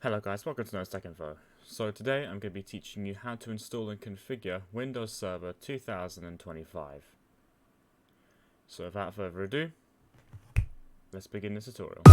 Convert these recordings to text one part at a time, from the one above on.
Hello guys, welcome to Nose Tech Info. So today I'm going to be teaching you how to install and configure Windows Server 2025. So without further ado, let's begin this tutorial.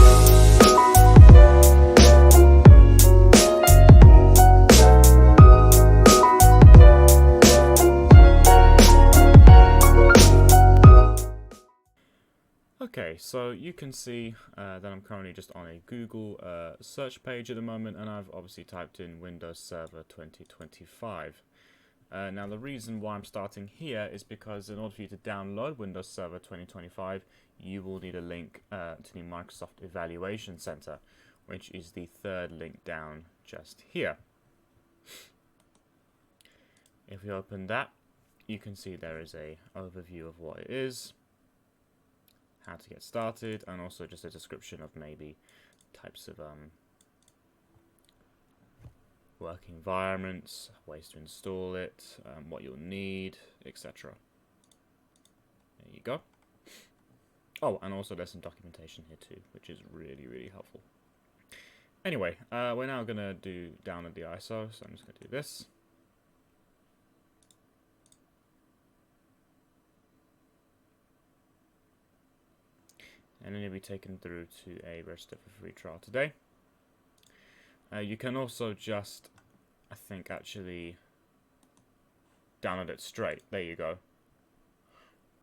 Okay, so you can see that I'm currently just on a Google search page at the moment, and I've obviously typed in Windows Server 2025. Now the reason why I'm starting here is because in order for you to download Windows Server 2025, you will need a link to the Microsoft Evaluation Center, which is the third link down just here. If we open that, you can see there is a overview of what it is, how to get started, and also just a description of maybe types of work environments, ways to install it, what you'll need, etc. There you go. Oh, and also there's some documentation here too, which is really helpful. Anyway, we're now going to download the ISO, so I'm just going to do this. And then you'll be taken through to a register for free trial today. You can also just, I think, actually download it straight. There you go.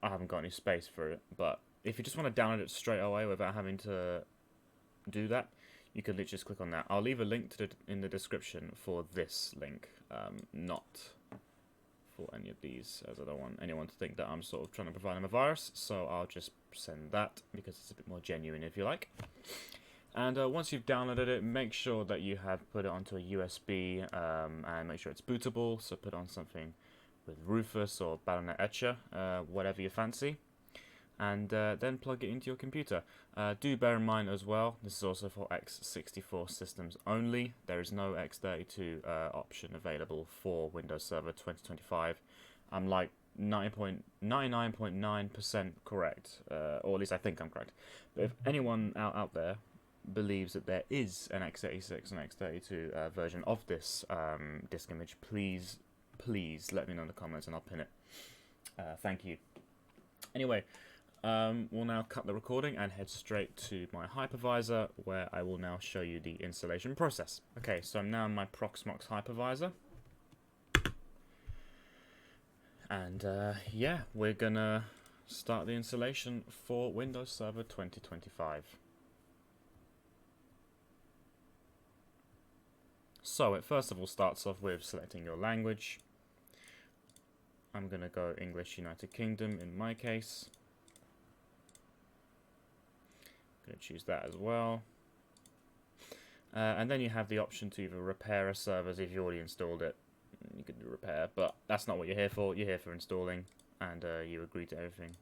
I haven't got any space for it, but if you just want to download it straight away without having to do that, you could literally just click on that. I'll leave a link to in the description for this link, not for any of these, as I don't want anyone to think that I'm sort of trying to provide them a virus, so I'll just send that because it's a bit more genuine, if you like. And once you've downloaded it, make sure that you have put it onto a USB and make sure it's bootable, so put on something with Rufus or Battle.net Etcher, whatever you fancy, and then plug it into your computer. Do bear in mind as well, this is also for x64 systems only. There is no x32 option available for Windows Server 2025. I'm like 99.9% correct, or at least I think I'm correct. But if anyone out there believes that there is an x86 and x32 version of this disk image, please let me know in the comments and I'll pin it. Thank you. Anyway, we'll now cut the recording and head straight to my hypervisor, where I will now show you the installation process. Okay, so I'm now in my Proxmox hypervisor. And yeah, we're gonna start the installation for Windows Server 2025. So it first of all starts off with selecting your language. I'm gonna go English United Kingdom in my case. I'm gonna choose that as well. And then you have the option to either repair a server if you already installed it. You can do repair, but that's not what you're here for. You're here for installing, and you agree to everything.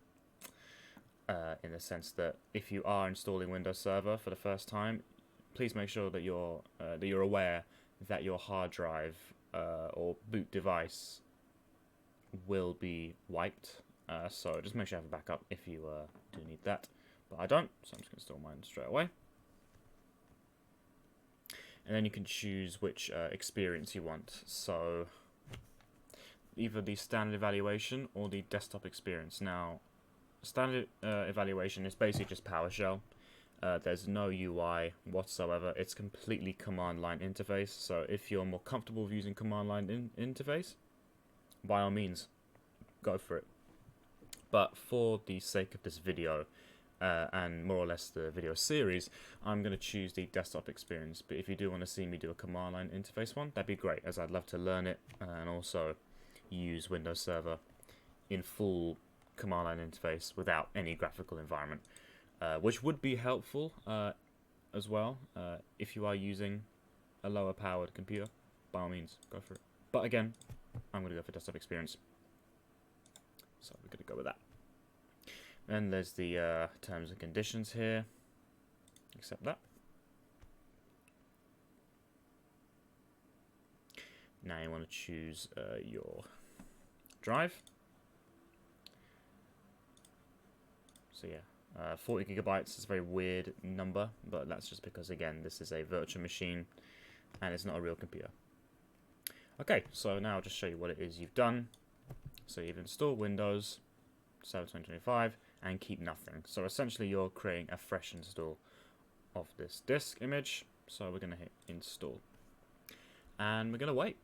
In the sense that if you are installing Windows Server for the first time, please make sure that you're aware that your hard drive or boot device will be wiped. So just make sure you have a backup if you do need that. But I don't, so I'm just going to install mine straight away. And then you can choose which experience you want. So either the standard evaluation or the desktop experience. Now, standard evaluation is basically just PowerShell. There's no UI whatsoever. It's completely command line interface. So if you're more comfortable with using command line interface, by all means, go for it. But for the sake of this video, and more or less the video series, I'm going to choose the desktop experience. But if you do want to see me do a command line interface one, that'd be great, as I'd love to learn it and also use Windows Server in full command line interface without any graphical environment. Which would be helpful as well if you are using a lower powered computer. By all means, go for it. But again, I'm going to go for desktop experience. So we're going to go with that. Then there's the terms and conditions here. Accept that. Now you want to choose your drive. So yeah, 40 gigabytes is a very weird number, but that's just because, again, this is a virtual machine. and it's not a real computer. Okay, so now I'll just show you what it is you've done. So you've installed Windows Server 2025 and keep nothing. So essentially you're creating a fresh install of this disk image. So we're going to hit install and we're going to wait.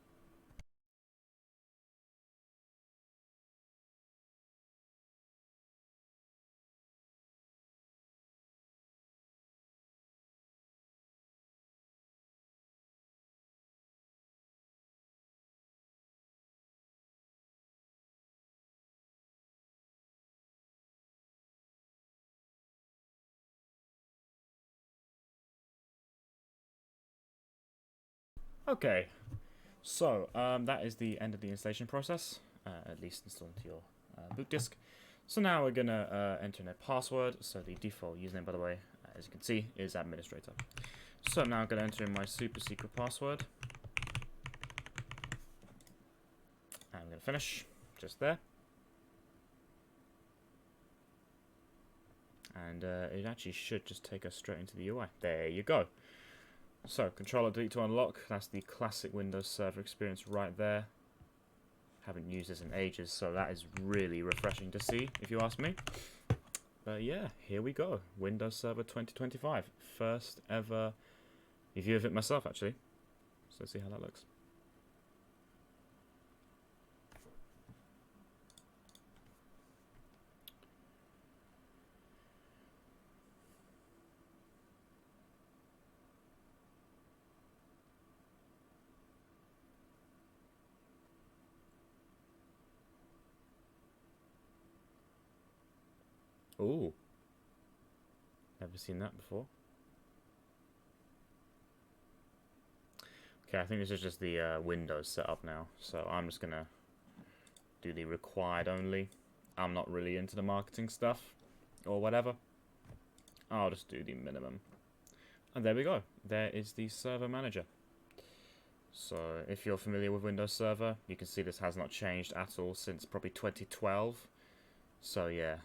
Okay, so that is the end of the installation process, at least installed into your boot disk. So now we're going to enter in a password. So the default username, by the way, as you can see, is administrator. So now I'm going to enter in my super secret password. And I'm going to finish, just there. And it actually should just take us straight into the UI. There you go. So, Control-Delete to unlock, that's the classic Windows Server experience right there. Haven't used this in ages, so that is really refreshing to see, if you ask me. But yeah, here we go. Windows Server 2025. First ever review of it myself, actually. So let's see how that looks. Ooh. Never seen that before. Okay, I think this is just the Windows setup now. So I'm just going to do the required only. I'm not really into the marketing stuff or whatever. I'll just do the minimum. And there we go. There is the server manager. So if you're familiar with Windows Server, you can see this has not changed at all since probably 2012. So yeah,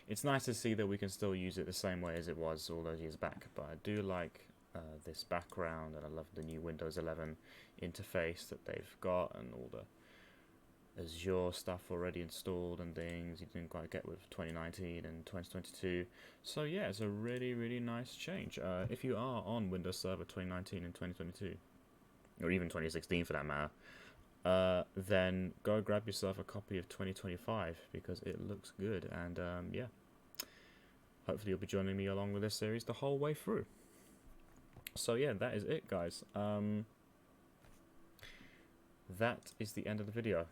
it's nice to see that we can still use it the same way as it was all those years back. But I do like this background, and I love the new Windows 11 interface that they've got, and all the Azure stuff already installed and things you didn't quite get with 2019 and 2022. So yeah, it's a really, really nice change. If you are on Windows Server 2019 and 2022, or even 2016 for that matter, then go grab yourself a copy of 2025 because it looks good. And yeah, hopefully you'll be joining me along with this series the whole way through. So yeah, that is it, guys. That is the end of the video.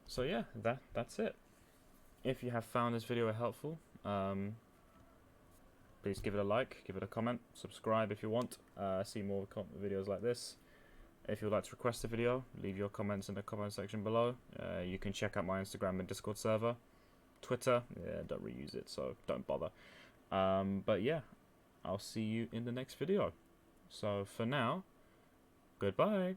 So yeah, that's it. If you have found this video helpful, please give it a like, give it a comment, subscribe if you want. See more videos like this. If you'd like to request a video, leave your comments in the comment section below. You can check out my Instagram and Discord server. Twitter, yeah, don't reuse it, so don't bother. But yeah, I'll see you in the next video. So for now, goodbye.